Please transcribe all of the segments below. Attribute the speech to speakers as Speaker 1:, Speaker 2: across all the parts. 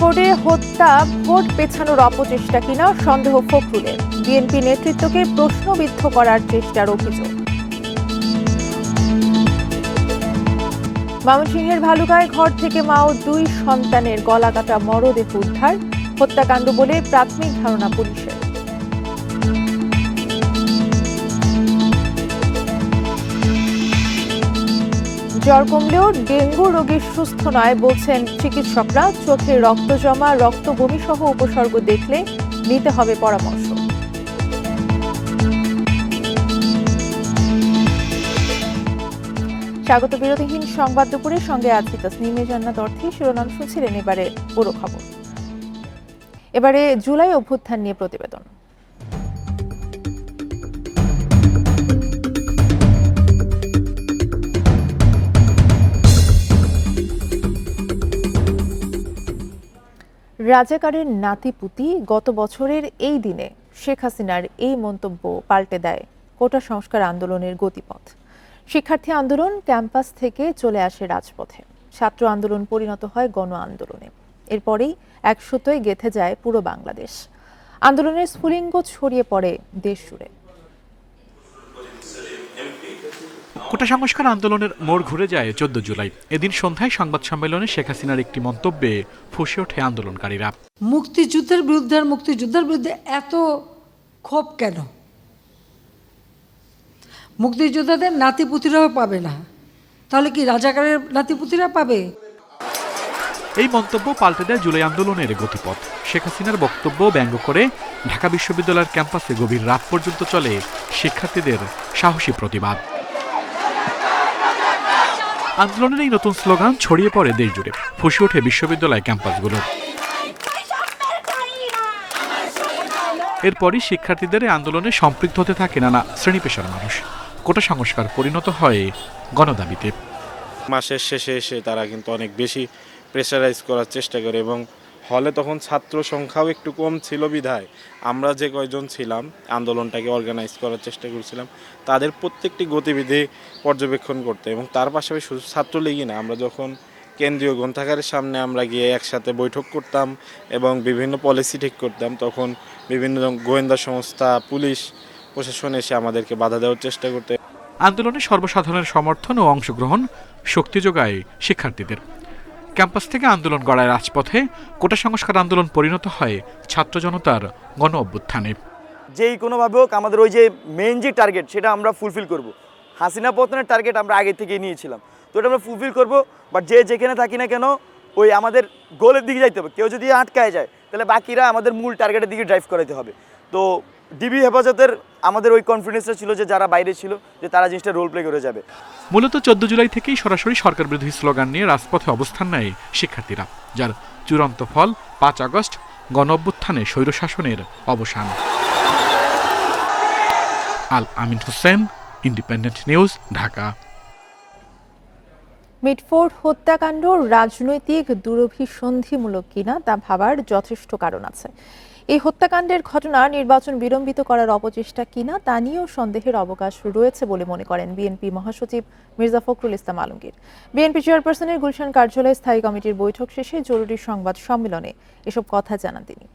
Speaker 1: মিটফোর্ডে হত্যা ভোট পেছানোর অপচেষ্টা কিনা সন্দেহ ফখরুলের। বিএনপি নেতৃত্বকে প্রশ্নবিদ্ধ করার চেষ্টার অভিযোগ। ময়মনসিংহের ভালুকায় ঘর থেকে মা ও 2 সন্তানের গলাকাটা মরদেহ উদ্ধার। হত্যাকাণ্ড বলে প্রাথমিক ধারণা পুলিশের। জ্বর কমলেও ডেঙ্গু রোগী সুস্থ নয় বলছেন চিকিৎসকরা। চোখে রক্ত জমা, রক্ত বমি সহ উপসর্গ দেখলে নিতে হবে পরামর্শ। স্বাগত বিরতিহীন সংবাদ দুপুরের সঙ্গে আছি তাসনিমে জান্নাত অর্থী। শিরোনাম শুনছিলেন, এবারে পুরো খবর। এবারে জুলাই অভ্যুত্থান নিয়ে প্রতিবেদন। রাজাকারের নাতিপুতি গত বছরের এই দিনে শেখ হাসিনার এই মন্তব্য পাল্টে দেয় কোটা সংস্কার আন্দোলনের গতিপথ। শিক্ষার্থী আন্দোলন ক্যাম্পাস থেকে চলে আসে রাজপথে, ছাত্র আন্দোলন পরিণত হয় গণ আন্দোলনে। এরপরেই একসূত্রই গেঁথে যায় পুরো বাংলাদেশ। আন্দোলনের স্ফুলিঙ্গ ছড়িয়ে পড়ে দেশ জুড়ে।
Speaker 2: কোটা সংস্কার আন্দোলনের মোড় ঘুরে যায় 14 জুলাই। এদিন সন্ধ্যায় সংবাদ সম্মেলনে শেখ হাসিনার একটি মন্তব্যে ফুঁসে ওঠে আন্দোলনকারীরা।
Speaker 3: মুক্তিযুদ্ধের বিরুদ্ধে এত ক্ষোভ কেন? মুক্তিযোদ্ধাদের নাতিপুতিরাও পাবে না, তাহলে কি রাজাকারের নাতিপুতিরা পাবে?
Speaker 2: এই মন্তব্য পাল্টে দেয় জুলাই আন্দোলনের গতিপথ। শেখ হাসিনার বক্তব্য ব্যঙ্গ করে ঢাকা বিশ্ববিদ্যালয়ের ক্যাম্পাসে গভীর রাত পর্যন্ত চলে শিক্ষার্থীদের সাহসী প্রতিবাদ। আন্দোলনের এই নতুন স্লোগান ছড়িয়ে পড়ে দেশ জুড়ে, ফুঁসে ওঠে বিশ্ববিদ্যালয় ক্যাম্পাসগুলো। এরপরই শিক্ষার্থীদের এই আন্দোলনে সম্পৃক্ত হতে থাকে নানা শ্রেণী পেশার মানুষ। কোটা সংস্কার পরিণত হয় গণদাবিতে।
Speaker 4: মাসের শেষে এসে তারা কিন্তু অনেক বেশি প্রেসারাইজ করার চেষ্টা করে, এবং হলে তখন ছাত্র সংখ্যাও একটু কম ছিল বিধায় আমরা যে কয়জন ছিলাম আন্দোলনটাকে অর্গানাইজ করার চেষ্টা করছিলাম তাদের প্রত্যেকটি গতিবিধি পর্যবেক্ষণ করতে। এবং তার পাশাপাশি শুধু ছাত্রলীগই না, আমরা যখন কেন্দ্রীয় গ্রন্থাগারের সামনে আমরা গিয়ে একসাথে বৈঠক করতাম এবং বিভিন্ন পলিসি ঠিক করতাম, তখন বিভিন্ন গোয়েন্দা সংস্থা, পুলিশ প্রশাসন এসে আমাদেরকে বাধা দেওয়ার চেষ্টা করতে।
Speaker 2: আন্দোলনে সর্বসাধারণের সমর্থন ও অংশগ্রহণ শক্তি যোগায় শিক্ষার্থীদের। ক্যাম্পাস থেকে আন্দোলন গড়ায় রাজপথে। কোটা সংস্কার আন্দোলন পরিণত হয় ছাত্র জনতার গণ অভ্যুত্থানে।
Speaker 5: যেই কোনোভাবে হোক আমাদের ওই যে মেইন যে টার্গেট সেটা আমরা ফুলফিল করব। হাসিনা পতনের টার্গেট আমরা আগে থেকে নিয়েছিলাম, তো এটা আমরা ফুলফিল করব। বাট যে যেখানে থাকি না কেন ওই আমাদের গোলের দিকে যাইতে হবে। কেউ যদি আটকায় যায় তাহলে বাকিরা আমাদের মূল টার্গেটের দিকে ড্রাইভ করাতে হবে। তো ডিবি হেফাজতের আমাদের ওই কনফিডেন্সটা ছিল যে যারা বাইরে ছিল যে তারা জিনিসটা রোল প্লে করে যাবে।
Speaker 2: মূলত 14 জুলাই থেকেই সরাসরি সরকার বিরোধী স্লোগান নিয়ে রাজপথে অবস্থান নেয় শিক্ষার্থীরা, যার চূড়ান্ত ফল 5 আগস্ট গণ অভ্যুত্থানে স্বৈরশাসনের অবসান। Al Amin Hossain, independent news, Dhaka.
Speaker 1: Mitford হত্যাকাণ্ড রাজনৈতিক দুরভিসন্ধিমূলক কিনা তা ভাবার যথেষ্ট কারণ আছে। এই হত্যাকাণ্ডের ঘটনা নির্বাচন বিলম্বিত করার অপচেষ্টা কিনা তা নিয়েও সন্দেহের অবকাশ রয়েছে বলে মনে করেন বিএনপি মহাসচিব মির্জা ফখরুল ইসলাম আলমগীর। বিএনপি চেয়ারপারসনের গুলশান কার্যালয়ে স্থায়ী কমিটির বৈঠক শেষে জরুরি সংবাদ সম্মেলনে এসব কথা জানান তিনি।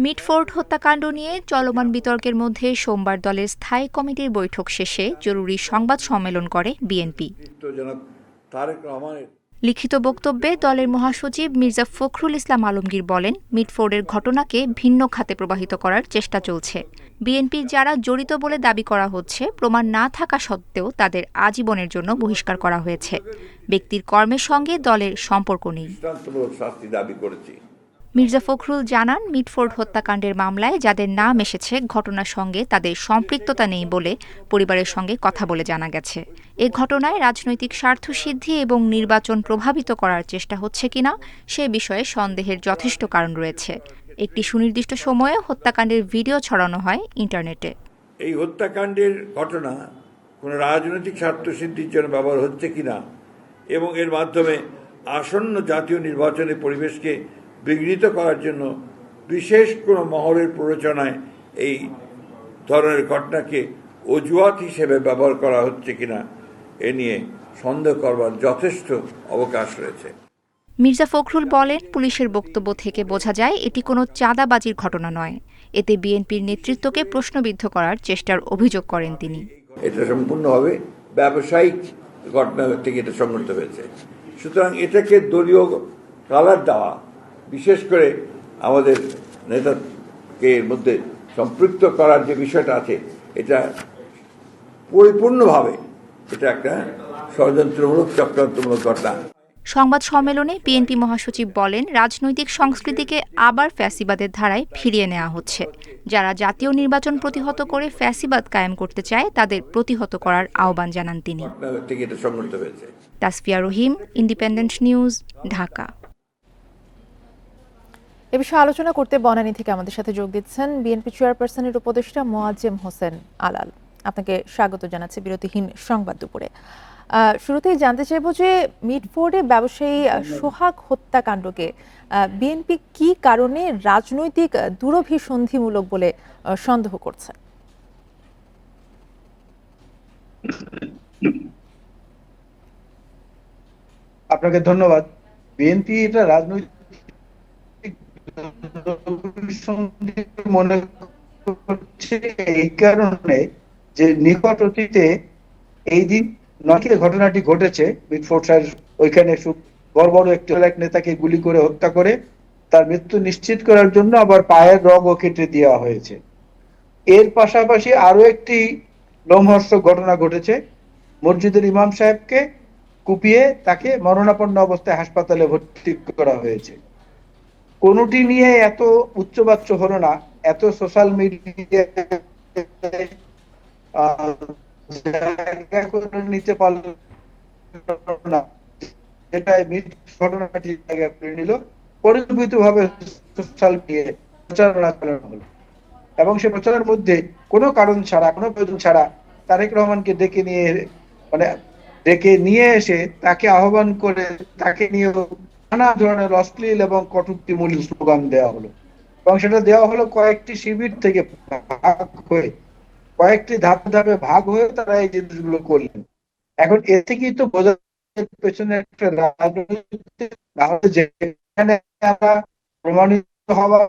Speaker 6: মিটফোর্ড হত্যাকাণ্ড নিয়ে চলমান বিতর্কের মধ্যে সোমবার দলের স্থায়ী কমিটির বৈঠক শেষে জরুরি সংবাদ সম্মেলন করে বিএনপি। লিখিত বক্তব্যে দলের মহাসচিব মির্জা ফখরুল ইসলাম আলমগীর বলেন, মিটফোর্ডের ঘটনাকে ভিন্ন খাতে প্রবাহিত করার চেষ্টা চলছে। বিএনপির যারা জড়িত বলে দাবি করা হচ্ছে, প্রমাণ না থাকা সত্ত্বেও তাদের আজীবনের জন্য বহিষ্কার করা হয়েছে। ব্যক্তির কর্মের সঙ্গে দলের সম্পর্ক নেই। মির্জা ফখরুল জানান, মিটফোর্ড হত্যাকাণ্ডের মামলায় যাদের নাম এসেছে ঘটনার সঙ্গে তাদের সম্পৃক্ততা নেই বলে পরিবারের সঙ্গে কথা বলে জানা গেছে। এ ঘটনায় রাজনৈতিক স্বার্থসিদ্ধি এবং নির্বাচন প্রভাবিত করার চেষ্টা হচ্ছে কিনা সে বিষয়ে সন্দেহের যথেষ্ট কারণ রয়েছে। একটি সুনির্দিষ্ট সময়ে হত্যাকাণ্ডের ভিডিও ছড়ানো হয় ইন্টারনেটে।
Speaker 7: এই হত্যাকাণ্ডের ঘটনা কোনো রাজনৈতিক স্বার্থসিদ্ধির জন্য ব্যবহার হচ্ছে কিনা এবং এর মাধ্যমে আসন্ন জাতীয় নির্বাচনের পরিবেশকে বিঘ্নিত করার জন্য বিশেষ কোনো মহলের প্ররোচনায় এই ধরনের ঘটনাকে অজুহাত হিসেবে ব্যবহার করা হচ্ছে কিনা এ নিয়ে সন্দেহ করবার যথেষ্ট অবকাশ রয়েছে।
Speaker 6: মির্জা ফখরুল বলেন, পুলিশের বক্তব্য থেকে বোঝা যায় এটি কোনো চাঁদাবাজির ঘটনা নয়। এতে বিএনপির নেতৃত্বকে প্রশ্নবিদ্ধ করার চেষ্টার অভিযোগ করেন তিনি।
Speaker 7: এটা সম্পূর্ণভাবে ব্যবসায়িক ঘটনা থেকে এটা সংঘটিত হয়েছে। সুতরাং এটাকে দলীয় কালার দেওয়া, বিশেষ করে আমাদের নেতাকে এর মধ্যে সম্পৃক্ত করার যে বিষয়টা আছে, এটা পরিপূর্ণভাবে এটা একটা ষড়যন্ত্রমূলক চক্রান্তমূলক ঘটনা।
Speaker 6: সংবাদ সম্মেলনে বিএনপি মহাসচিব বলেন, রাজনৈতিক সংস্কৃতিকে আবার ফ্যাসিবাদের ধারায় ফিরিয়ে নেওয়া হচ্ছে। যারা জাতীয় নির্বাচন প্রতিহত করে ফ্যাসিবাদ কায়েম করতে চায় তাদের প্রতিহত করার আহ্বান জানান তিনি। তাসফিয়া রহিম, ইন্ডিপেন্ডেন্ট নিউজ, ঢাকা।
Speaker 1: এ বিষয়ে আলোচনা করতে বনানী থেকে আমাদের সাথে যোগ দিচ্ছেন বিএনপি চেয়ারপারসনের উপদেষ্টা মোয়াজ্জেম হোসেন আলাল। আপনাকে স্বাগত জানাচ্ছি বিরতিহীন সংবাদ দুপুরে। শুরুতেই জানতে চাইব যে মিটফোর্ডে ব্যবসায়ী সোহাগ হত্যাকাণ্ডকে বিএনপি কি কারণে রাজনৈতিক দুরভিসন্ধিমূলক বলে সন্দেহ করছে?
Speaker 8: আপনাকে ধন্যবাদ। বিএনপি এটা রাজনৈতিক মনে করছে এই কারণে যে নিকট অতীতে এই দিন নয় ঘটনাটি ঘটেছে, মিটফোর্ডের ওইখানে বড় একটি এক নেতাকে গুলি করে হত্যা করে তার মৃত্যু নিশ্চিত করার জন্য আবার পায়ের রগও কেটে দেওয়া হয়েছে। এর পাশাপাশি আরো একটি লোমহর্ষক ঘটনা ঘটেছে, মসজিদের ইমাম সাহেবকে কুপিয়ে তাকে মরণাপন্ন অবস্থায় হাসপাতালে ভর্তি করা হয়েছে। কোনটি নিয়ে এত উচ্চবাচ্য হলো না, এত সোশ্যাল মিডিয়া নিতে পারলো না, যেটা ঘটনাটি জায়গা করে নিল। পরিকল্পিত ভাবে সোশ্যাল মিডিয়ায় প্রচারণা চালানো হলো এবং সে প্রচারের মধ্যে কোনো কারণ ছাড়া, কোনো প্রয়োজন ছাড়া তারেক রহমানকে ডেকে নিয়ে এসে তাকে আহ্বান করে তাকে নিয়ে নানা ধরনের অশ্লীল এবং কটূক্তিমূলক স্লোগান দেওয়া হলো এবং সেটা দেওয়া হলো কয়েকটি শিবির থেকে ভাগ হয়ে, কয়েকটি ধাপে ধাপে ভাগ হয়ে তারা এই জিনিসগুলো করলেন। এখন এ থেকেই তো বোঝা পেছনে একটা রাজনৈতিক, যেখানে প্রমাণিত হওয়ার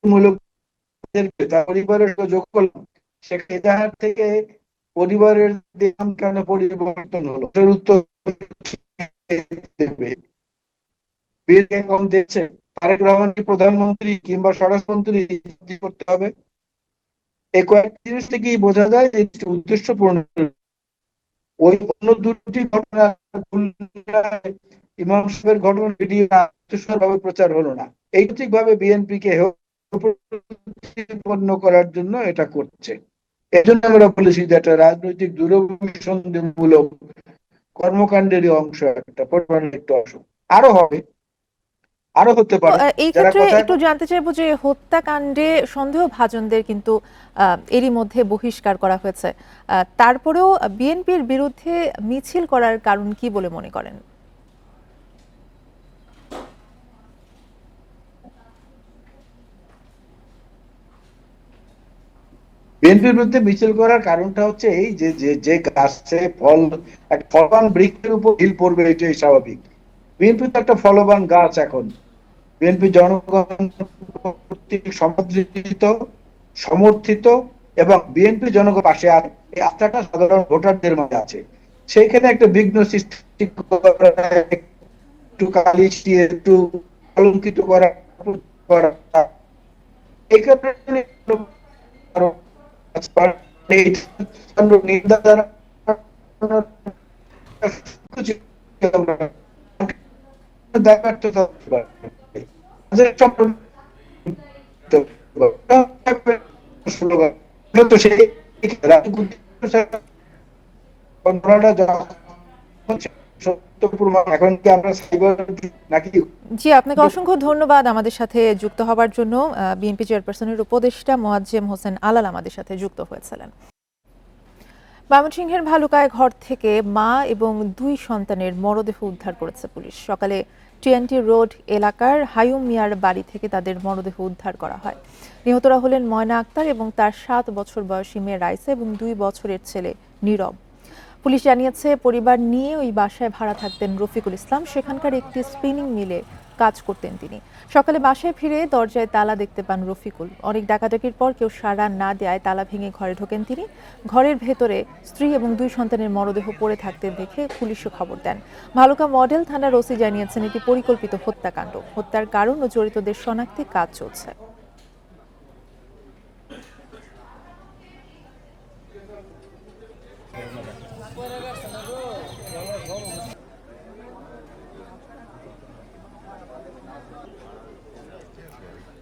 Speaker 8: মূলক পরিবারের যোগ করলাম, সেখান থেকে পরিবারের নাম কেন পরিবর্তন হলো উত্তর দেবে। তারেক রহমানকে প্রধানমন্ত্রী কিংবা স্বরাষ্ট্রমন্ত্রী করতে হবে। এই কয়েকটি জিনিস থেকেই বোঝা যায় যে উদ্দেশ্যপূর্ণ। ওই অন্য দুটি ঘটনা, ইমাম সাহেবের ঘটনা ভিডিও ভাবে প্রচার হলো না। এইভাবে বিএনপি কে প্রতিপন্ন করার জন্য এটা করছে। এজন্য আমরা বলেছি যে একটা রাজনৈতিক দুরভিসন্ধিমূলক কর্মকাণ্ডেরই অংশ, একটা পরিমাণের একটা অংশ আরো হবে, আরো হতে পারে।
Speaker 1: এই ক্ষেত্রে একটু জানতে চাইবো যে হত্যাকাণ্ডে সন্দেহভাজনদের কিন্তু এরই মধ্যে বহিষ্কার করা হয়েছে, তারপরেও বিএনপির বিরুদ্ধে মিছিল করার কারণ কি বলে মনে করেন?
Speaker 8: বিএনপির বিরুদ্ধে মিছিল করার কারণটা হচ্ছে এই যে গাছে ফলবান বৃক্ষের উপর ঢিল পড়বে, এটাই স্বাভাবিক। বিএনপি তো একটা ফলবান গাছ। এখন বিএনপি জনগণ কর্তৃক সমর্থিত এবং বিএনপি জনগণ পাশে আছে, এই আস্থাটা সাধারণ ভোটারদের মাঝে আছে। সেইখানে একটা বিঘ্ন সৃষ্টি করা, একটু কালিয়ে একটু কলঙ্কিত করা এই কারণে
Speaker 1: জি, আপনাকে অসংখ্য ধন্যবাদ আমাদের সাথে যুক্ত হবার জন্য। বিএনপি চেয়ারপারসনের উপদেষ্টা মোয়াজ্জেম হোসেন আলাল আমাদের সাথে যুক্ত হয়েছিলেন। ময়মনসিংহের ভালুকায় ঘর থেকে মা এবং 2 সন্তানের মরদেহ উদ্ধার করেছে পুলিশ। সকালে টিএনটি রোড এলাকার হায়ুম মিয়ার বাড়ি থেকে তাদের মরদেহ উদ্ধার করা হয়। নিহতরা হলেন ময়না আক্তার এবং তার 7 বছর বয়সী মেয়ে রাইসা এবং 2 বছরের ছেলে নীরব। পুলিশ জানিয়েছে, পরিবার নিয়ে ওই বাসায় ভাড়া থাকতেন রফিকুল ইসলাম। সেখানকার একটি স্পিনিং মিলে কাজ করতেন তিনি। সকালে বাসায় ফিরে দরজায় তালা দেখতে পান রফিকুল। অনেক ডাকাডাকির পর কেউ সাড়া না দেয়ায় তালা ভেঙে ঘরে ঢোকেন তিনি। ঘরের ভেতরে স্ত্রী এবং 2 সন্তানের মরদেহ পড়ে থাকতে দেখে পুলিশে খবর দেন। ভালুকা মডেল থানার ওসি জানিয়েছেন, এটি পরিকল্পিত হত্যাকাণ্ড। হত্যার কারণ ও জড়িতদের শনাক্তে কাজ চলছে।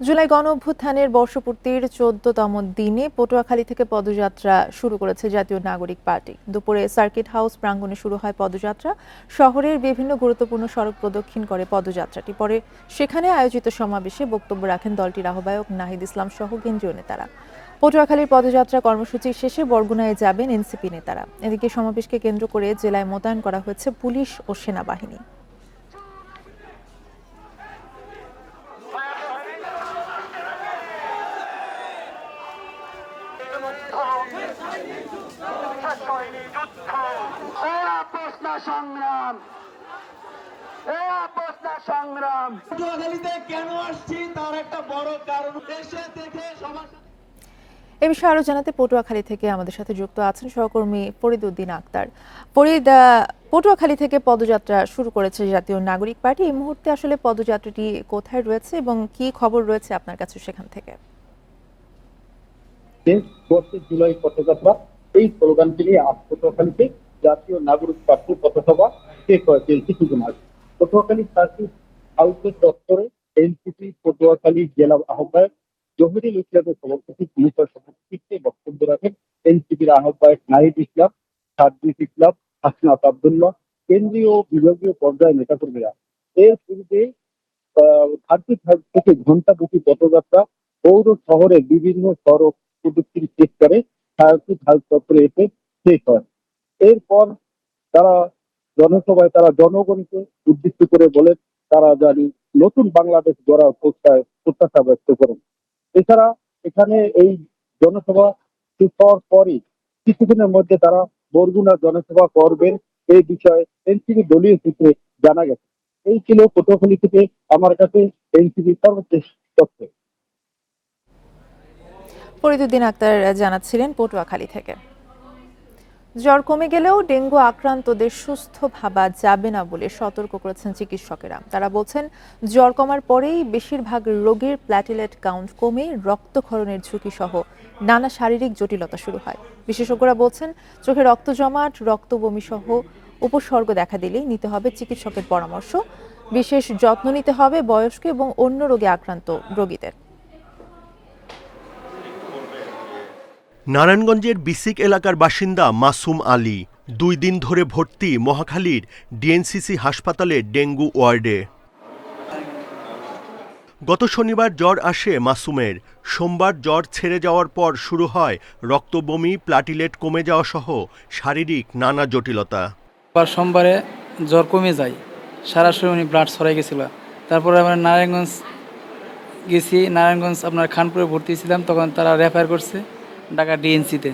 Speaker 1: জুলাই গণ অভ্যুত্থানের বর্ষপূর্তির 14তম দিনে পটুয়াখালী থেকে পদযাত্রা শুরু করেছে জাতীয় নাগরিক পার্টি। দুপুরে সার্কিট হাউস প্রাঙ্গণে শুরু হয় পদযাত্রা। শহরের বিভিন্ন গুরুত্বপূর্ণ সড়ক প্রদক্ষিণ করে পদযাত্রাটি। পরে সেখানে আয়োজিত সমাবেশে বক্তব্য রাখেন দলটির আহ্বায়ক নাহিদ ইসলাম সহ কেন্দ্রীয় নেতারা। পটুয়াখালীর পদযাত্রা কর্মসূচি শেষে বরগুনায় যাবেন এনসিপি নেতারা। এদিকে সমাবেশকে কেন্দ্র করে জেলায় মোতায়েন করা হয়েছে পুলিশ ও সেনাবাহিনী।
Speaker 5: কেন আসছি তার একটা বড় কারণ দেশে থেকে সমাজ।
Speaker 1: এ বিষয়ে আরো জানাতে পটুয়াখালী থেকে আমাদের সাথে যুক্ত আছেন সহকর্মী ফরিদ উদ্দিন আক্তার। ফরিদ, পটুয়াখালী থেকে পদযাত্রা শুরু করেছে জাতীয় নাগরিক পার্টি। এই মুহূর্তে আসলে পদযাত্রাটি কোথায় রয়েছে এবং কি খবর রয়েছে আপনার কাছে সেখান থেকে?
Speaker 9: জুলাই পথযাত্রা, এই স্লোগানটি নিয়ে আজ পটুয়াখালীতে জাতীয় নাগরিক পার্টির পথসভা শেষ হয়েছে কিছুদিন আগে। পটুয়াখালী সার্কিট হাউসের দপ্তরে এনসিপি পটুয়াখালী জেলা আহ্বায়ক জহিরুল ইসলামের সভাপতি পুলিশের সভাপতিত্বে বক্তব্য রাখেন এনসিপির আহ্বায়ক নাহিদ ইসলাম, সাদ্দিক ইসলাম, হাসনাত আব্দুল্লাহ, কেন্দ্রীয় বিভাগীয় পর্যায়ের নেতাকর্মীরা। এর পূর্বে সার্কিট হাউস থেকে ঘণ্টাব্যাপী পদযাত্রা পৌর শহরের বিভিন্ন সড়ক প্রদক্ষিণ শেষ করে সার্কিট হাউস দপ্তরে এসে শেষ হয়। এরপর তারা জনসভায় তারা জনগণকে উদ্দেশ্য করে বলেন তারা জানি নতুন বাংলাদেশ গড়ার প্রত্যাশা ব্যক্ত করেন। এছাড়া এখানে এই জনসভা শেষ হওয়ার পরই কিছুদিনের মধ্যে তারা বরগুনা জনসভা করবেন, এই বিষয়ে এনসিপি দলীয় সূত্রে জানা গেছে। এই ছিল পটুয়াখালী থেকে আমার কাছে এনসিপি সর্বশেষ তথ্য।
Speaker 1: ফরিদ উদ্দিন আক্তার জানাচ্ছিলেন পটুয়াখালী থেকে। জ্বর কমে গেলেও ডেঙ্গু আক্রান্তদের সুস্থ ভাবা যাবে না বলে সতর্ক করেছেন চিকিৎসকেরা। তারা বলছেন, জ্বর কমার পরেই বেশিরভাগ রোগীর প্ল্যাটিলেট কাউন্ট কমে রক্তক্ষরণের ঝুঁকি সহ নানা শারীরিক জটিলতা শুরু হয়। বিশেষজ্ঞরা বলছেন, চোখে রক্ত জমাট, রক্ত বমি সহ উপসর্গ দেখা দিলেই নিতে হবে চিকিৎসকের পরামর্শ। বিশেষ যত্ন নিতে হবে বয়স্ক এবং অন্য রোগে আক্রান্ত রোগীদের।
Speaker 10: নারায়ণগঞ্জের বিসিক এলাকার বাসিন্দা মাসুম আলী 2 দিন ধরে ভর্তি মহাখালীর ডিএনসিসি হাসপাতালে ডেঙ্গু ওয়ার্ডে। গত শনিবার জ্বর আসে মাসুমের। সোমবার জ্বর ছেড়ে যাওয়ার পর শুরু হয় রক্তবমি, প্লাটিলেট কমে যাওয়া সহ শারীরিক নানা জটিলতা।
Speaker 11: সোমবারে জ্বর কমে যায়, সারা শরীরে উনি ব্লাড ছড়াই গেছিল। তারপরে আমরা নারায়ণগঞ্জ গেছি, নারায়ণগঞ্জ আপনার খানপুরে ভর্তি ছিলাম, তখন তারা রেফার করছে ঢাকা ডিএনসিতে।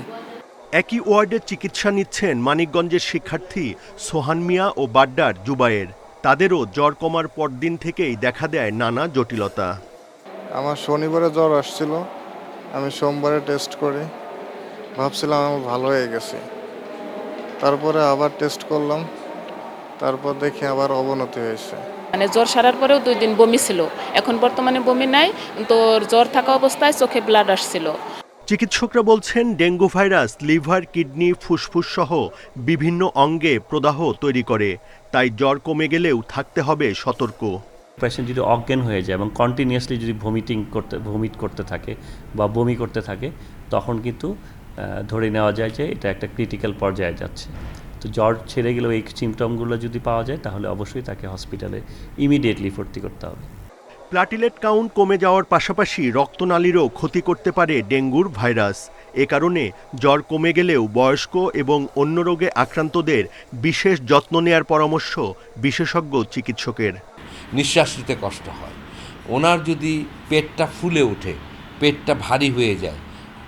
Speaker 10: একই ওয়ার্ডে চিকিৎসা নিচ্ছেন মানিকগঞ্জের শিক্ষার্থী সোহান মিয়া ও বাড্ডার জুবায়ের। তাদেরও জ্বর কমার পরদিন থেকেই দেখা দেয় নানা জটিলতা।
Speaker 12: আমার শনিবারে জ্বর আসছিল, আমি সোমবারে টেস্ট করি, ভাবছিলাম আমার ভালো হয়ে গেছে। তারপরে আবার টেস্ট করলাম, তারপর দেখি আবার অবনতি হয়েছে।
Speaker 13: মানে জ্বর সারার পরেও 2 দিন বমি ছিল, এখন বর্তমানে বমি নাই, তো জ্বর থাকা অবস্থায় চোখে ব্লাড আসছিল।
Speaker 10: চিকিৎসকরা বলছেন, ডেঙ্গু ভাইরাস লিভার, কিডনি, ফুসফুস সহ বিভিন্ন অঙ্গে প্রদাহ তৈরি করে। তাই জ্বর কমে গেলেও থাকতে হবে সতর্ক।
Speaker 14: পেশেন্ট যদি অজ্ঞান হয়ে যায় এবং কন্টিনিউয়াসলি যদি ভমিট করতে থাকে বা বমি করতে থাকে, তখন কিন্তু ধরে নেওয়া যায় যে এটা একটা ক্রিটিক্যাল পর্যায়ে যাচ্ছে। তো জ্বর ছেড়ে গেলেও এই সিমটমগুলো যদি পাওয়া যায়, তাহলে অবশ্যই তাকে হসপিটালে ইমিডিয়েটলি ভর্তি করতে হবে।
Speaker 10: প্লাটিলেট কাউন্ট কমে যাওয়ার পাশাপাশি রক্তনালীরও ক্ষতি করতে পারে ডেঙ্গুর ভাইরাস। এ কারণে জ্বর কমে গেলেও বয়স্ক এবং অন্য রোগে আক্রান্তদের বিশেষ যত্ন নেয়ার পরামর্শ বিশেষজ্ঞ চিকিৎসকের।
Speaker 15: নিঃশ্বাস নিতে কষ্ট হয়, ওনার যদি পেটটা ফুলে ওঠে, পেটটা ভারী হয়ে যায়,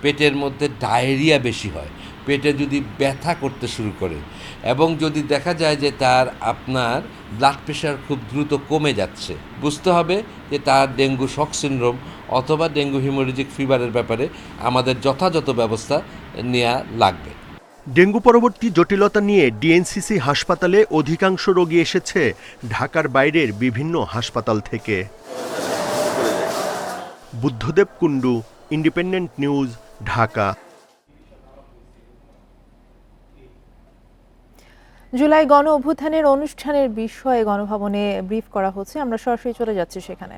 Speaker 15: পেটের মধ্যে ডায়রিয়া বেশি হয়, পেটে যদি ব্যথা করতে শুরু করে এবং যদি দেখা যায় যে তার আপনার ব্লাড প্রেশার খুব দ্রুত কমে যাচ্ছে, বুঝতে হবে যে তার ডেঙ্গু শক সিনড্রোম অথবা ডেঙ্গু হিমোরেজিক ফিভারের ব্যাপারে আমাদের যথাযথ ব্যবস্থা নেওয়া লাগবে।
Speaker 10: ডেঙ্গু পরবর্তী জটিলতা নিয়ে ডিএনসিসি হাসপাতালে অধিকাংশ রোগী এসেছে ঢাকার বাইরের বিভিন্ন হাসপাতাল থেকে। Buddhadeb Kundu, independent news, Dhaka.
Speaker 1: জুলাই গণ অভ্যুত্থানের অনুষ্ঠানের বিষয়ে গণভবনে ব্রিফ করা হচ্ছে, আমরা সরাসরি চলে যাচ্ছি সেখানে।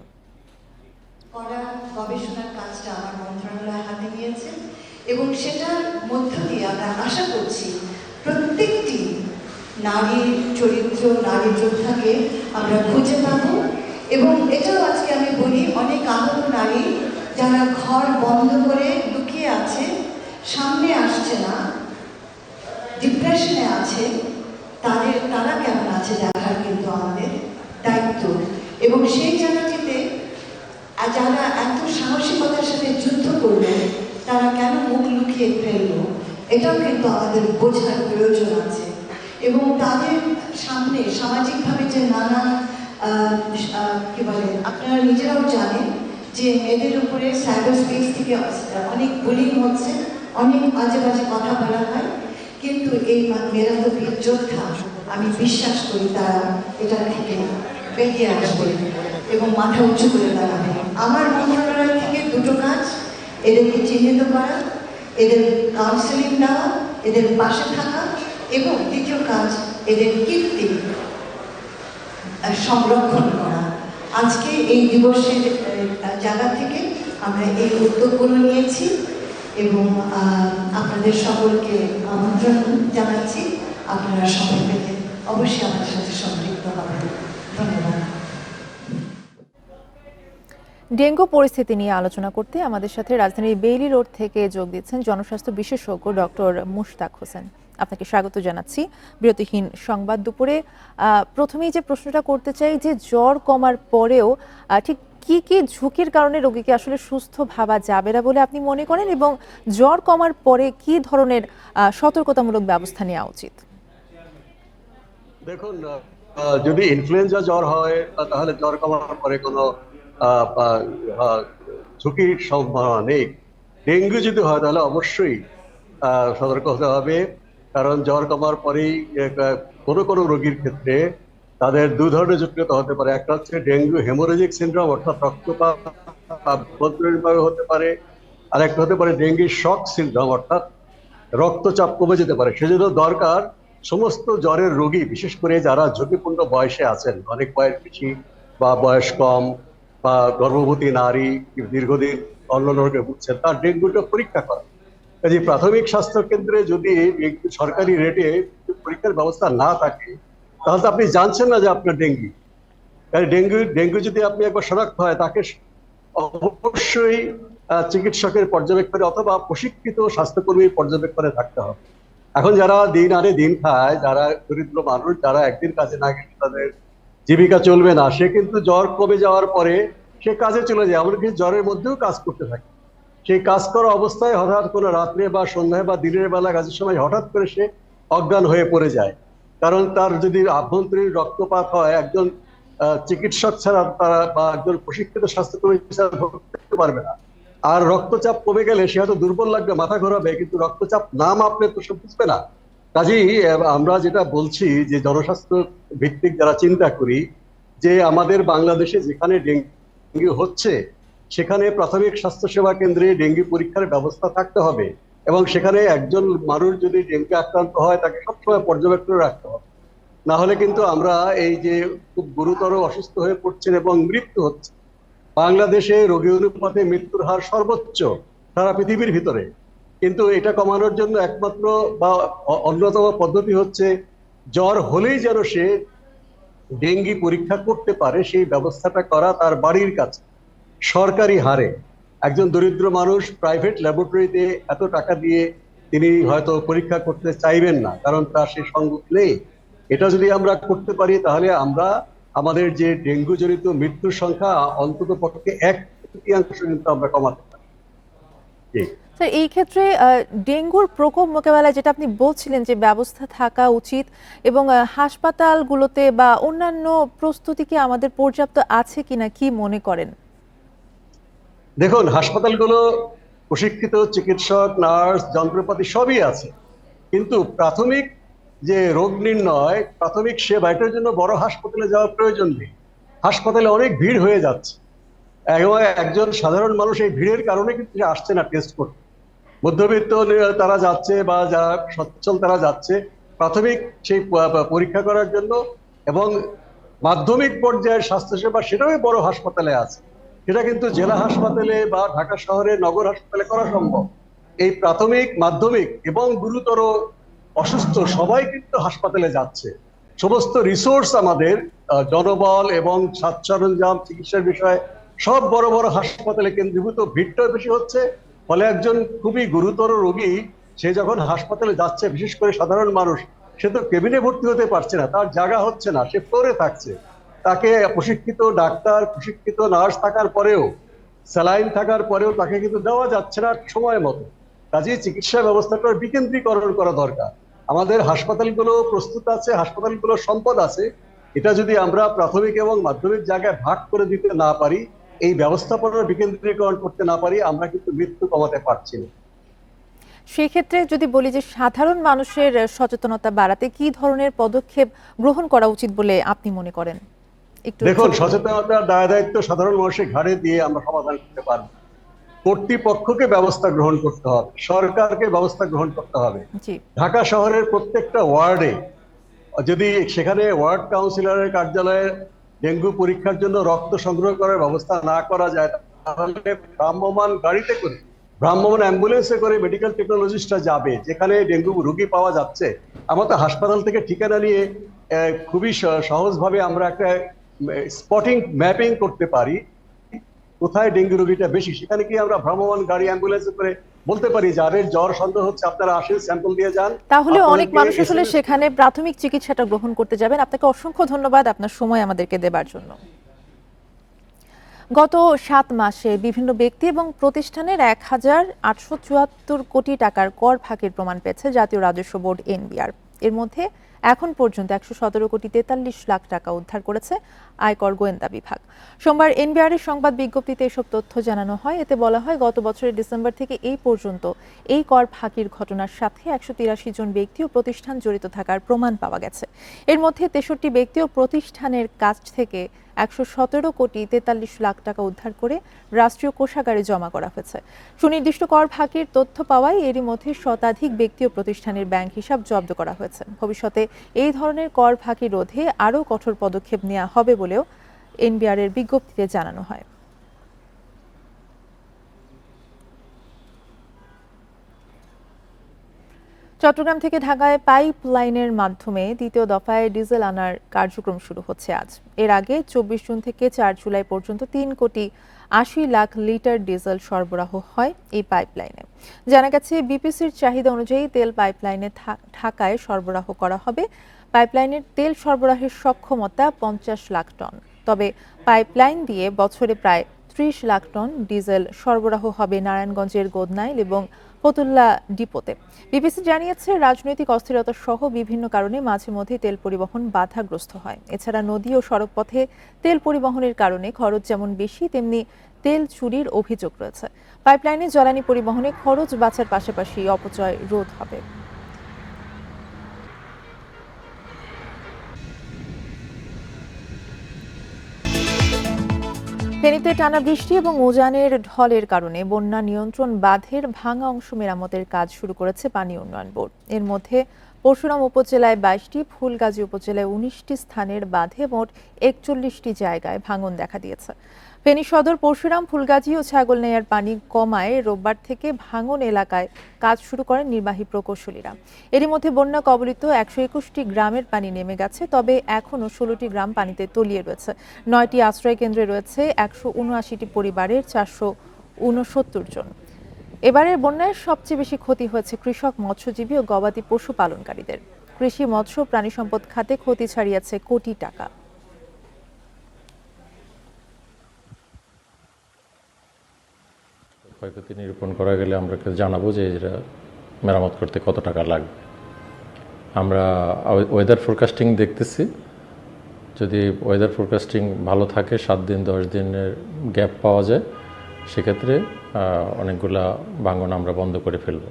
Speaker 16: গবেষণার কাজটা আমার মন্ত্রণালয় হাতে নিয়েছে এবং সেটার মধ্য দিয়ে আমরা আশা করছি প্রত্যেকটি নারীর চরিত্র, নারী যোদ্ধাকে আমরা খুঁজে পাবো। এবং এটাও আজকে আমি বলি, অনেক আহত নারী যারা ঘর বন্ধ করে লুকিয়ে আছে, সামনে আসছে না, ডিপ্রেশনে আছে, তারা কেমন আছে দেখার কিন্তু আমাদের দায়িত্ব। এবং সেই জায়গাটিতে যারা এত সাহসিকতার সাথে যুদ্ধ করলেন, তারা কেন মুখ লুকিয়ে ফেললো, এটাও কিন্তু আমাদের বোঝার প্রয়োজন আছে। এবং তাদের সামনে সামাজিকভাবে যে নানান কি বলে, আপনারা নিজেরাও জানেন যে মেয়েদের উপরে সাইবার স্পেস থেকে অনেক বুলিং হচ্ছে, অনেক বাজে বাজে কথা বলা হয়, কিন্তু এই মেয়েরা তো বীর যোদ্ধা। আমি বিশ্বাস করি তারা এটা থেকে বেরিয়ে আসবে এবং মাথা উঁচু করে দাঁড়াবে। আমার মন্ত্রণালয় থেকে দুটো কাজ, এদেরকে চিহ্নিত করা, এদের কাউন্সেলিং দেওয়া, এদের পাশে থাকা, এবং দ্বিতীয় কাজ এদের কীর্তি সংরক্ষণ করা। আজকে এই দিবসের জায়গা থেকে আমরা এই উদ্যোগগুলো নিয়েছি এবং আপনাদের সকলকে আমন্ত্রণ জানাচ্ছি। আপনারা সবাই পেতে অবশ্যই আমাদের সাথে সম্পৃক্ত হবেন। ধন্যবাদ।
Speaker 1: ডেঙ্গু পরিস্থিতি নিয়ে আলোচনা করতে আমাদের সাথে রাজধানীর বেইলি রোড থেকে যোগ দিচ্ছেন জনস্বাস্থ্য বিশেষজ্ঞ ডক্টর মুশতাক হোসেন। আপনাকে স্বাগত জানাচ্ছি বিরতিহীন সংবাদ দুপুরে। প্রথমেই যে প্রশ্নটা করতে চাই যে জ্বর কমার পরেও ঠিক কি কি ঝুঁকির কারণে রোগীকে আসলে সুস্থ ভাবা যাবে না বলে আপনি মনে করেন, এবং জ্বর কমার পরে কি ধরনের সতর্কতামূলক ব্যবস্থা নেওয়া উচিত?
Speaker 17: দেখুন, যদি ইনফ্লুয়েঞ্জা জ্বর হয় তাহলে জ্বর কমার পরে কোনো ঝুঁকির সম্ভাবনা নেই। ডেঙ্গু যদি হয় তাহলে অবশ্যই সতর্ক হতে হবে, কারণ জ্বর কমার পরেই কোনো কোনো রোগীর ক্ষেত্রে তাদের দু ধরনের জটিলতা হতে পারে। একটা হচ্ছে ডেঙ্গু হেমোরেজিক সিনড্রোম, অর্থাৎ রক্তপাত আভ্যন্তরীণভাবে হতে পারে, আর একটা হতে পারে ডেঙ্গু শক সিনড্রোম, অর্থাৎ রক্তচাপ কমে যেতে পারে। সেজন্য দরকার সমস্ত জ্বরের রোগী, বিশেষ করে যারা ঝুঁকিপূর্ণ বয়সে আছেন, অনেক বয়স বেশি বা বয়স কম বা গর্ভবতী নারী, দীর্ঘদিন অন্য রোগে ভুগছেন, তার ডেঙ্গুটা পরীক্ষা করা। কাজে প্রাথমিক স্বাস্থ্য কেন্দ্রে যদি সরকারি রেটে পরীক্ষার ব্যবস্থা না থাকে তাহলে তো আপনি জানছেন না যে আপনার ডেঙ্গু। কারণ ডেঙ্গু যদি আপনি একবার শনাক্ত হয়, তাকে অবশ্যই চিকিৎসকের পর্যবেক্ষণে অথবা প্রশিক্ষিত স্বাস্থ্যকর্মীর পর্যবেক্ষণে থাকতে হবে। এখন যারা দিন আনে দিন খায়, যারা দরিদ্র মানুষ, যারা একদিন কাজে না গেলে তাদের জীবিকা চলবে না, সে কিন্তু জ্বর কমে যাওয়ার পরে সে কাজে চলে যায়, এমনকি জ্বরের মধ্যেও কাজ করতে থাকে। সেই কাজ করা অবস্থায় হঠাৎ কোনো রাত্রে বা সন্ধ্যায় বা দিনের বেলা কাজের সময় হঠাৎ করে সে অজ্ঞান হয়ে পড়ে যায়। কারণ তার যদি আভ্যন্তরীণ রক্তপাত হয়, একজন চিকিৎসক ছাড়া তারা বা একজন প্রশিক্ষিত স্বাস্থ্যকর্মী ছাড়া ধরতে পারবে না। আর রক্তচাপ কমে গেলে সে হয়তো দুর্বল লাগবে, মাথা ঘোরাবে, কিন্তু রক্তচাপ না মাপলে তো সে বুঝবে না। কাজেই আমরা যেটা বলছি যে জনস্বাস্থ্য ভিত্তিক যারা চিন্তা করি, যে আমাদের বাংলাদেশে যেখানে ডেঙ্গু হচ্ছে সেখানে প্রাথমিক স্বাস্থ্যসেবা কেন্দ্রে ডেঙ্গু পরীক্ষার ব্যবস্থা থাকতে হবে, এবং সেখানে একজন মানুষ যদি ডেঙ্গু আক্রান্ত হয় তাকে সবসময় পর্যবেক্ষণে রাখতে হবে। না হলে কিন্তু আমরা এই যে খুব গুরুতর অসুস্থ হয়ে পড়ছেন এবং মৃত্যু হচ্ছে, বাংলাদেশে রোগী অনুপাতে মৃত্যুর হার সর্বোচ্চ সারা পৃথিবীর ভিতরে। কিন্তু এটা কমানোর জন্য একমাত্র বা অন্যতম পদ্ধতি হচ্ছে জ্বর হলেই যেন সে ডেঙ্গি পরীক্ষা করতে পারে, সেই ব্যবস্থাটা করা তার বাড়ির কাছে সরকারি হারে। একজন দরিদ্র মানুষ প্রাইভেট ল্যাবরেটরিতে এত টাকা দিয়ে তিনি হয়তো পরীক্ষা করতে চাইবেন না, কারণ তার সেই সঙ্গত নেই। এটা যদি আমরা করতে পারি তাহলে আমরা আমাদের যে ডেঙ্গু জনিত মৃত্যুর সংখ্যা অন্তত পক্ষে 1/3 কিন্তু আমরা কমাতে পারি।
Speaker 1: স্যার, এই ক্ষেত্রে ডেঙ্গুর প্রকোপ মোকাবেলায় যেটা আপনি বলছিলেন যে ব্যবস্থা থাকা উচিত এবং হাসপাতালগুলোতে বা অন্যান্য প্রস্তুতি কি আমাদের পর্যাপ্ত আছে কিনা কি মনে করেন?
Speaker 17: দেখুন, হাসপাতালগুলো প্রশিক্ষিত চিকিৎসক, নার্স, যন্ত্রপাতি সবই আছে, কিন্তু প্রাথমিক যে রোগ নির্ণয়, প্রাথমিক সেবা, এটার জন্য বড় হাসপাতালে যাওয়ার প্রয়োজন নেই। হাসপাতালে অনেক ভিড় হয়ে যাচ্ছে এবং একজন সাধারণ মানুষ এই ভিড়ের কারণে কিন্তু আসছে না টেস্ট করতে। মধ্যবিত্ত তারা যাচ্ছে বা যারা সচ্ছল তারা যাচ্ছে প্রাথমিক সেই পরীক্ষা করার জন্য, এবং মাধ্যমিক পর্যায়ের স্বাস্থ্যসেবা সেটাও বড় হাসপাতালে আছে। সেটা কিন্তু জেলা হাসপাতালে বা ঢাকা শহরের নগর হাসপাতালে করা সম্ভব। এই প্রাথমিক, মাধ্যমিক এবং গুরুতর অসুস্থ সবাই কিন্তু হাসপাতালে যাচ্ছে। সমস্ত রিসোর্স আমাদের জনবল এবং সাজ সরঞ্জাম, চিকিৎসার বিষয়ে সব বড় বড় হাসপাতালে কেন্দ্রীভূত, ভিড়টাও বেশি হচ্ছে। ফলে একজন খুবই গুরুতর রোগী সে যখন হাসপাতালে যাচ্ছে, বিশেষ করে সাধারণ মানুষ, সে তো কেবিনে ভর্তি হতে পারছে না, তার জায়গা হচ্ছে না, সে ফ্লোরে থাকছে। তাকে প্রশিক্ষিত ডাক্তার, প্রশিক্ষিত নার্স থাকার পরেও, স্যালাইন থাকার পরেও তাকে কিন্তু দেওয়া যাচ্ছে না সময় মতো। কাজেই চিকিৎসা ব্যবস্থাটার বিকেন্দ্রীকরণ করা দরকার। আমাদের হাসপাতালগুলো প্রস্তুত আছে, হাসপাতালগুলো সম্পদ আছে। এটা যদি আমরা প্রাথমিক এবং মাধ্যমিক জায়গায় ভাগ করে দিতে না পারি, এই ব্যবস্থাপনার বিকেন্দ্রীকরণ করতে না পারি, আমরা কিন্তু মৃত্যু কমাতে পারছি না।
Speaker 1: সেক্ষেত্রে যদি বলি যে সাধারণ মানুষের সচেতনতা বাড়াতে কি ধরনের পদক্ষেপ গ্রহণ করা উচিত বলে আপনি মনে করেন?
Speaker 17: দেখুন, সচেতনতার দায়-দায়িত্ব সাধারণ মানুষের ঘাড়ে দিয়ে আমরা সমাধান করতে পারবো। কর্তৃপক্ষকে ব্যবস্থা গ্রহণ করতে হবে, সরকারকে ব্যবস্থা গ্রহণ করতে হবে। ঢাকা শহরের প্রত্যেকটা ওয়ার্ডে যদি সেখানে ওয়ার্ড কাউন্সিলরের কার্যালয়ে ডেঙ্গু পরীক্ষার জন্য রক্ত সংগ্রহ করার ব্যবস্থা না করা যায়, তাহলে ভ্রাম্যমাণ গাড়িতে করে, ভ্রাম্যমাণ অ্যাম্বুলেন্সে করে মেডিকেল টেকনোলজিস্টরা যাবে যেখানে ডেঙ্গু রোগী পাওয়া যাচ্ছে। আমরা তো হাসপাতাল থেকে ঠিকানা নিয়ে খুবই সহজভাবে আমরা একটা স্পটিং ম্যাপিং করতে পারি কোথায় ডেঙ্গু রোগীটা বেশি। সেখানে কি আমরা ভ্রাম্যমাণ গাড়ি, অ্যাম্বুলেন্সে করে বলতে পারি যাদের জ্বর সন্দেহ হচ্ছে আপনারা আসেন, স্যাম্পল দিয়ে যান।
Speaker 1: তাহলে অনেক মানুষ আসলে সেখানে প্রাথমিক চিকিৎসাটা গ্রহণ করতে যাবেন। আপনাকে অসংখ্য ধন্যবাদ আপনার সময় আমাদেরকে দেবার জন্য। গত 7 মাসে বিভিন্ন ব্যক্তি এবং প্রতিষ্ঠানের ১,৮৭৪ কোটি টাকার কর ফাঁকির প্রমাণ পেয়েছে জাতীয় রাজস্ব বোর্ড এনবিআর। এর মধ্যে এখন পর্যন্ত ১১৭ কোটি ৪৩ লাখ টাকা উদ্ধার করেছে আয়কর গোয়েন্দা বিভাগ। সোমবার এনবিআরের সংবাদ বিজ্ঞপ্তিতে এসব তথ্য জানানো হয়। এতে বলা হয়, গত বছরের ডিসেম্বর থেকে এই পর্যন্ত এই কর ফাঁকির ঘটনার সাথে ১৮৩ জন ব্যক্তি ও প্রতিষ্ঠান জড়িত থাকার প্রমাণ পাওয়া গেছে। এর মধ্যে ৬৩ ব্যক্তি ও প্রতিষ্ঠানের কাছ থেকে ১১৭ কোটি ৪৩ লাখ টাকা উদ্ধার করে রাষ্ট্রীয় কোষাগারে জমা করা হয়েছে। সুনির্দিষ্ট কর ফাঁকির তথ্য পাওয়ায় এরই মধ্যে শতাধিক ব্যক্তি ও প্রতিষ্ঠানের ব্যাংক হিসাব জব্দ করা হয়েছে। ভবিষ্যতে এই ধরনের কর ফাঁকি রোধে আরও কঠোর পদক্ষেপ নেওয়া হবে বলেও এনবিআরের বিজ্ঞপ্তিতে জানানো হয়। চট্টগ্রাম থেকে ঢাকায় পাইপ লাইনের মাধ্যমে দ্বিতীয় দফায় ডিজেল আনার কার্যক্রম শুরু হচ্ছে আজ। এর আগে ২৪ জুন থেকে ৪ জুলাই পর্যন্ত ৩ কোটি ৮০ লাখ লিটার ডিজেল সরবরাহ হয় এই পাইপলাইনে। জানা গেছে, বিপিসির চাহিদা অনুযায়ী তেল পাইপলাইনে ঢাকায় সরবরাহ করা হবে। পাইপলাইনের তেল সরবরাহের সক্ষমতা ৫০ লাখ টন। তবে পাইপলাইন দিয়ে বছরে প্রায় ৩০ লাখ টন ডিজেল সরবরাহ হবে নারায়ণগঞ্জের গোদনাইল এবং ফতুল্লা ডিপোতে। বিবিসি জানিয়েছে, রাজনৈতিক অস্থিরতা সহ বিভিন্ন কারণে মাঝে মধ্যে তেল পরিবহন বাধাগ্রস্ত হয়। এছাড়া নদী ও সড়ক পথে তেল পরিবহনের কারণে খরচ যেমন বেশি, তেমনি তেল চুরির অভিযোগ রয়েছে। পাইপলাইনে জ্বালানি পরিবহনে খরচ বাঁচার পাশাপাশি অপচয় রোধ হবে। ফেনীতে টানা বৃষ্টি এবং উজানের ঢলের কারণে বন্যা নিয়ন্ত্রণ বাঁধের ভাঙা অংশ মেরামতের কাজ শুরু করেছে পানি উন্নয়ন বোর্ড। এর মধ্যে পরশুরাম উপজেলায় ২২টি, ফুলগাজী উপজেলায় ১৯টি স্থানের বাঁধে মোট ৪১টি জায়গায় ভাঙন দেখা দিয়েছে। ফেনী সদর, পরশুরাম, ফুলগাজী ও ছাগলনাইয়ার পানি কমায় রোববার থেকে ভাঙন এলাকায় কাজ শুরু করেন নির্বাহী প্রকৌশলীরা। এরই মধ্যে বন্যা কবলিত ১২১টি গ্রামের পানি নেমে গেছে, তবে এখনও ১৬টি গ্রাম পানিতে তলিয়ে রয়েছে। ৯টি আশ্রয় কেন্দ্রে রয়েছে ১৭৯টি পরিবারের ৪৬৯ জন। এবারের বন্যায় সবচেয়ে বেশি ক্ষতি হয়েছে কৃষক, মৎস্যজীবী ও গবাদি পশু পালনকারীদের। কৃষি, মৎস্য, প্রাণী সম্পদ খাতে ক্ষতি ছাড়িয়েছে কোটি টাকা।
Speaker 18: ক্ষয়ক্ষতি নিরূপণ করা গেলে আমরা জানাবো যে এটা মেরামত করতে কত টাকা লাগবে। আমরা ওয়েদার ফোরকাস্টিং দেখতেছি, যদি ওয়েদার ফোরকাস্টিং ভালো থাকে 7 দিন 10 দিনের গ্যাপ পাওয়া যায়, সেক্ষেত্রে অনেকগুলা ভাঙন আমরা বন্ধ করে ফেলব।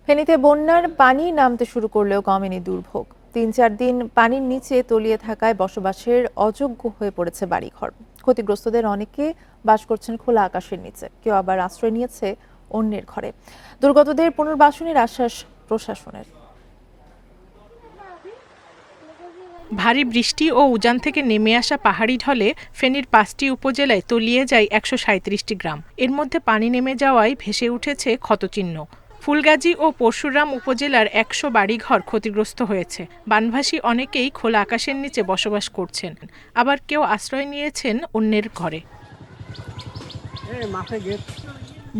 Speaker 1: ফেনীতে বন্যার পানি নামতে শুরু করলেও কমেনি দুর্ভোগ। 3-4 দিন পানির নিচে তলিয়ে থাকায় বসবাসের অযোগ্য হয়ে পড়েছে বাড়িঘর। ক্ষতিগ্রস্তদের অনেকে বাস করছেন খোলা আকাশের নিচে, কেউ আবার আশ্রয় নিয়েছে অন্যের ঘরে। দুর্গতদের পুনর্বাসনের আশ্বাস প্রশাসনের।
Speaker 19: ভারী বৃষ্টি ও উজান থেকে নেমে আসা পাহাড়ি ঢলে ফেনীর 5টি উপজেলায় তলিয়ে যায় 137টি গ্রাম। এর মধ্যে পানি নেমে যাওয়ায় ভেসে উঠেছে ক্ষতচিহ্ন। ফুলগাজী ও পরশুরাম উপজেলার 100 বাড়িঘর ক্ষতিগ্রস্ত হয়েছে। বানভাসী অনেকেই খোলা আকাশের নিচে বসবাস করছেন, আবার কেউ আশ্রয় নিয়েছেন অন্যের ঘরে।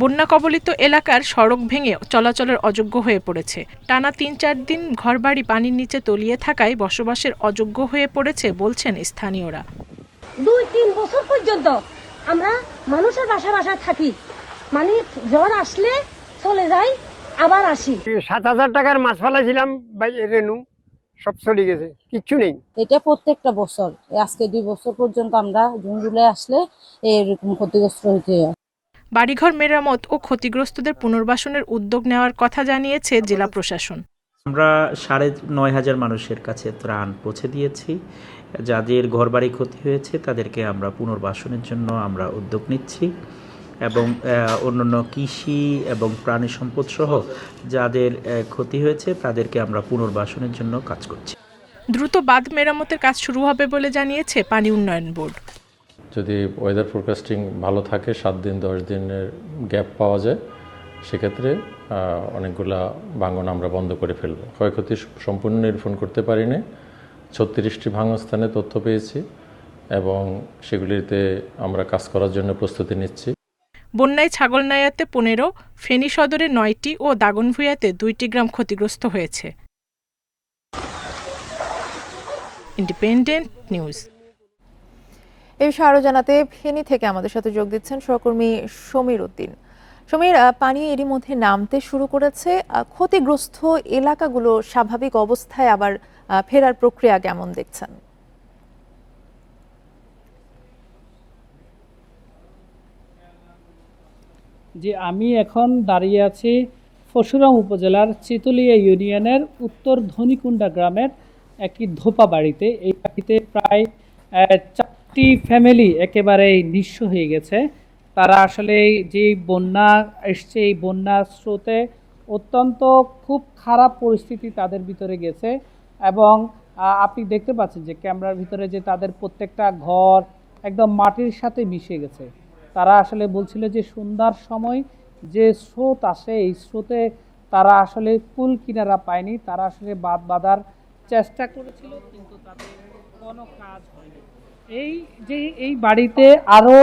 Speaker 19: বন্যা কবলিত এলাকার সড়ক ভেঙে চলাচলের অযোগ্য হয়ে পড়েছে। টানা 3-4 দিন ঘরবাড়ি পানির নিচে তলিয়ে থাকায় বসবাসের অযোগ্য হয়ে পড়েছে বলছেন স্থানীয়রা।
Speaker 20: 2-3 বছর পর্যন্ত আমরা মানুষের বাসা থাকি, মানে জ্বর আসলে চলে যাই, আবার আসি।
Speaker 21: 7,000 টাকার মাছ ফেলাইছিলাম রেনু, সব চলে গেছে, কিচ্ছু নেই।
Speaker 22: এটা প্রত্যেকটা বছর, আজকে 2 বছর পর্যন্ত আমরা জুন জুলাই আসলে এরকম ক্ষতিগ্রস্ত হইতে হয়।
Speaker 19: বাড়িঘর মেরামত ও ক্ষতিগ্রস্তদের পুনর্বাসনের উদ্যোগ নেওয়ার কথা জানিয়েছে জেলা প্রশাসন।
Speaker 23: আমরা 9,500 মানুষের কাছে ত্রাণ পৌঁছে দিয়েছি। যাদের ঘরবাড়ি ক্ষতি হয়েছে তাদেরকে আমরা পুনর্বাসনের জন্য আমরা উদ্যোগ নিচ্ছি এবং অন্যান্য কৃষি এবং প্রাণী সম্পদ সহ যাদের ক্ষতি হয়েছে তাদেরকে আমরা পুনর্বাসনের জন্য কাজ করছি।
Speaker 19: দ্রুত বাঁধ মেরামতের কাজ শুরু হবে বলে জানিয়েছে পানি উন্নয়ন বোর্ড।
Speaker 18: যদি ওয়েদার ফোরকাস্টিং ভালো থাকে 7 দিন 10 দিনের গ্যাপ পাওয়া যায়, সেক্ষেত্রে অনেকগুলা ভাঙন আমরা বন্ধ করে ফেলব। ক্ষয়ক্ষতি সম্পূর্ণ নিরূপণ করতে পারিনি। 36টি ভাঙন স্থানে তথ্য পেয়েছি এবং সেগুলিতে আমরা কাজ করার জন্য প্রস্তুতি নিচ্ছি।
Speaker 19: বন্যায় ছাগলনাইয়াতে 15, ফেনী সদরে 9টি ও দাগনভূঞাতে 2টি গ্রাম ক্ষতিগ্রস্ত হয়েছে। Independent news.
Speaker 1: এই বিষয়ে আরো জানাতে ফেনী থেকে আমাদের সাথে যোগ দিচ্ছেন সহকর্মী সমীর উদ্দিন। সমীর, পানি এরই মধ্যে নামতে শুরু করেছে, ক্ষতিগ্রস্ত এলাকাগুলো স্বাভাবিক অবস্থায় আবার ফেরার প্রক্রিয়া কেমন দেখছেন?
Speaker 24: যে আমি এখন দাঁড়িয়ে আছি পরশুরাম উপজেলার চিতুলিয়া ইউনিয়নের উত্তর ধনিকুণ্ডা গ্রামের একটি ধোপা বাড়িতে। এই বাড়িতে প্রায় 4টি ফ্যামিলি একেবারে নিঃস্ব হয়ে গেছে। তারা আসলে যে বন্যা এসছে, এই বন্যার স্রোতে অত্যন্ত খুব খারাপ পরিস্থিতি তাদের ভিতরে গেছে এবং আপনি দেখতে পাচ্ছেন যে ক্যামেরার ভিতরে যে তাদের প্রত্যেকটা ঘর একদম মাটির সাথে মিশে গেছে। তারা আসলে বলছিল যে সন্ধ্যার সময় যে স্রোত আসে, এই স্রোতে তারা আসলে কুল কিনারা পায়নি। তারা আসলে বাঁধ বাঁধার চেষ্টা করেছিল, কিন্তু তাদের কোনো কাজ হয়নি। এই বাড়িতে আরও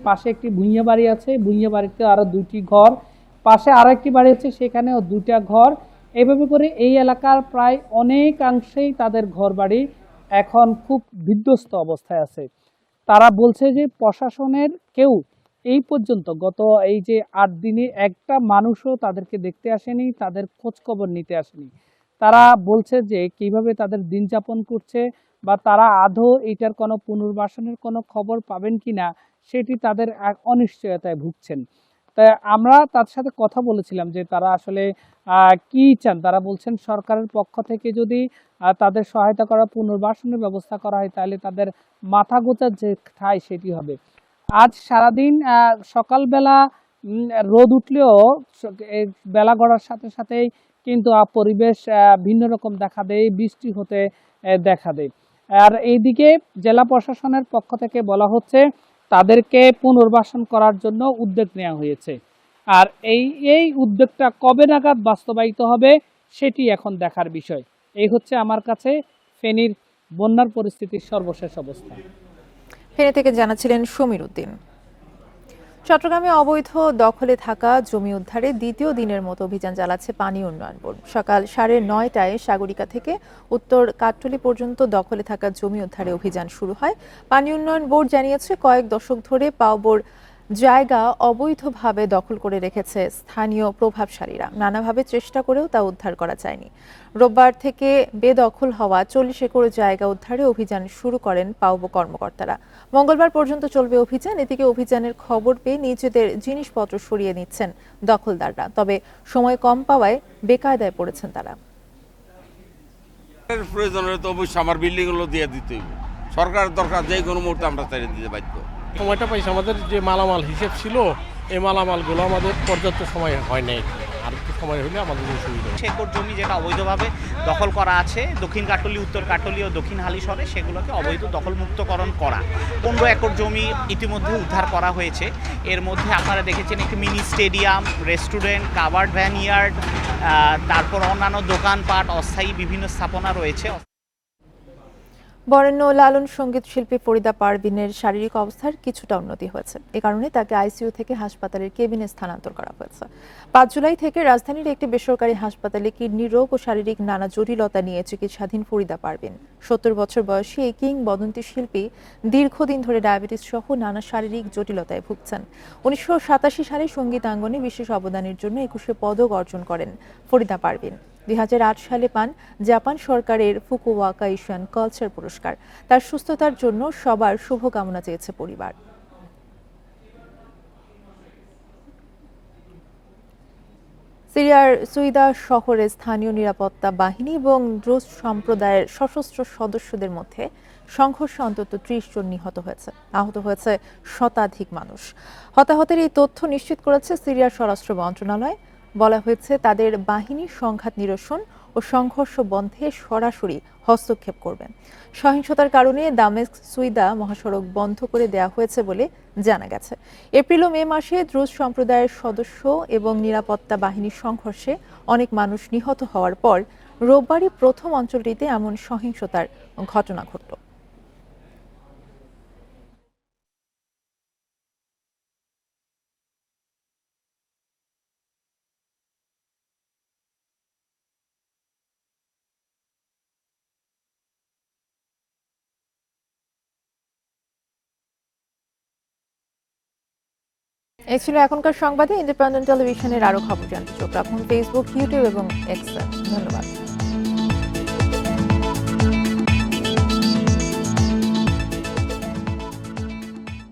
Speaker 24: পাশে একটি ভুঁইয়া বাড়ি আছে, ভুঁইয়া বাড়িতে আরও 2টি ঘর, পাশে আরও একটি বাড়ি আছে, সেখানেও 2টা ঘর। এইভাবে করে এই এলাকার প্রায় অনেকাংশেই তাদের ঘর বাড়ি এখন খুব বিধ্বস্ত অবস্থায় আছে। তারা বলছে যে প্রশাসনের কেউ এই পর্যন্ত গত এই যে 8 দিনে একটা মানুষও তাদেরকে দেখতে আসেনি, তাদের খোঁজ খবর নিতে আসেনি। তারা বলছে যে কিভাবে তাদের দিন যাপন করছে বা তারা আদৌ এইটার কোনো পুনর্বাসনের কোনো খবর পাবেন কিনা সেটি তাদের অনিশ্চয়তায় ভুগছেন। তাই আমরা তার সাথে কথা বলেছিলাম যে তারা আসলে কি চান। তারা বলছেন সরকারের পক্ষ থেকে যদি তাদের সহায়তা করা, পুনর্বাসনের ব্যবস্থা করা হয়, তাহলে তাদের মাথা গোঁজার যে ঠাঁই সেটি হবে। আজ সারাদিন সকালবেলা রোদ উঠলেও বেলা গড়ার সাথে সাথেই কিন্তু পরিবেশ ভিন্ন রকম দেখা দেয়, বৃষ্টি হতে দেখা দেয়। আর এইদিকে জেলা প্রশাসনের পক্ষ থেকে বলা হচ্ছে তাদেরকে পুনর্বাসন করার জন্য উদ্যোগ নেওয়া হয়েছে। আর এই উদ্যোগটা কবে নাগাদ বাস্তবায়িত হবে সেটি এখন দেখার বিষয়। এই হচ্ছে আমার কাছে ফেনীর বন্যার পরিস্থিতির সর্বশেষ অবস্থা।
Speaker 1: ফেনী থেকে জানাচ্ছিলেন সমীর উদ্দিন। চট্টগ্রামে অবৈধ দখলে থাকা জমি উদ্ধারে দ্বিতীয় দিনের মতো অভিযান চালাচ্ছে পানি উন্নয়ন বোর্ড। সকাল 9:30টায় সাগরিকা থেকে উত্তর কাট্টলি পর্যন্ত দখলে থাকা জমি উদ্ধারে অভিযান শুরু হয়। পানি উন্নয়ন বোর্ড জানিয়েছে কয়েক দশক ধরে পাওবোর জায়গা অবৈধভাবে দখল করে রেখেছে স্থানীয় প্রভাবশালীরা। নানাভাবে চেষ্টা করেও তা উদ্ধার করা যায়নি। রোববার থেকে বেদখল হওয়া 40 একর জায়গা উদ্ধারে অভিযান শুরু করেন পাউবো কর্মকর্তারা। মঙ্গলবার পর্যন্ত চলবে অভিযান। এদিকে অভিযানের খবর পেয়ে নিজেদের জিনিসপত্র সরিয়ে নিচ্ছেন দখলদাররা। তবে সময় কম পাওয়ায় বেকায়দায় পড়েছেন তারা।
Speaker 2: প্রয়োজন হলে তো অবশ্যই আমার বিল্ডিং গুলো দিয়ে দিতে হবে। সরকারের দরকার, যে কোনো মুহূর্তে আমরা তাই দিতে বাধ্য।
Speaker 3: সময়টা পাইছে, আমাদের যে মালামাল হিসেব ছিল এই মালামালগুলো আমাদের পর্যাপ্ত সময় হয় নাই। আর একটু সময় হলে আমাদের সুবিধা।
Speaker 4: একর জমি যেটা অবৈধভাবে দখল করা আছে দক্ষিণ কাটলি, উত্তর কাটলি ও দক্ষিণ হালিশহরে, সেগুলোকে অবৈধ দখলমুক্তকরণ করা। 15 একর জমি ইতিমধ্যে উদ্ধার করা হয়েছে। এর মধ্যে আপনারা দেখেছেন একটি mini stadium, restaurant, covered van yard, তারপর অন্যান্য দোকানপাট, অস্থায়ী বিভিন্ন স্থাপনা রয়েছে।
Speaker 1: বরেণ্য লালন সঙ্গীত শিল্পী ফরিদা পারভিনের শারীরিক অবস্থার কিছুটা উন্নতি হয়েছে। এ কারণে তাকে আইসিইউ থেকে হাসপাতালের কেবিনে স্থানান্তর করা হয়েছে। 5 জুলাই থেকে রাজধানীর একটি বেসরকারি হাসপাতালে কিডনি রোগ ও শারীরিক নানা জটিলতা নিয়ে চিকিৎসাধীন ফরিদা পারভিন। 70 বছর বয়সী এই কিংবদন্তি শিল্পী দীর্ঘদিন ধরে ডায়াবেটিস সহ নানা শারীরিক জটিলতায় ভুগছেন। 1987 সালে সঙ্গীতাঙ্গনে বিশেষ অবদানের জন্য 21 পদক অর্জন করেন ফরিদা পারভিন। 2008 সালে পান জাপান সরকারের ফুকুওয়াকা এশিয়ান কালচার পুরস্কার। তার সুস্থতার জন্য সবার শুভকামনা চেয়েছে পরিবার। সিরিয়ার সুইদা শহরে স্থানীয় নিরাপত্তা বাহিনী এবং দ্রুজ সম্প্রদায়ের সশস্ত্র সদস্যদের মধ্যে সংঘর্ষে অন্তত 30 জন নিহত হয়েছে। আহত হয়েছে শতাধিক মানুষ। হতাহতের এই তথ্য নিশ্চিত করেছে সিরিয়ার স্বরাষ্ট্র মন্ত্রণালয়। বলা হয়েছে তাদের বাহিনী সংঘাত নিরসন ও সংঘর্ষ বন্ধে সরাসরি হস্তক্ষেপ করবে। সহিংসতার কারণে দামেস্ক সুইদা মহাসড়ক বন্ধ করে দেওয়া হয়েছে বলে জানা গেছে। এপ্রিল ও মে মাসে দ্রুজ সম্প্রদায়ের সদস্য এবং নিরাপত্তা বাহিনীর সংঘর্ষে অনেক মানুষ নিহত হওয়ার পর রোববারই প্রথম অঞ্চলটিতে এমন সহিংসতার ঘটনা ঘটল। এই ছিল এখনকার সংবাদে। ইন্ডিপেন্ডেন্ট টেলিভিশনের আরো খবর জানতে চোখ রাখুন ফেসবুক, ইউটিউব এবং এক্সে। ধন্যবাদ।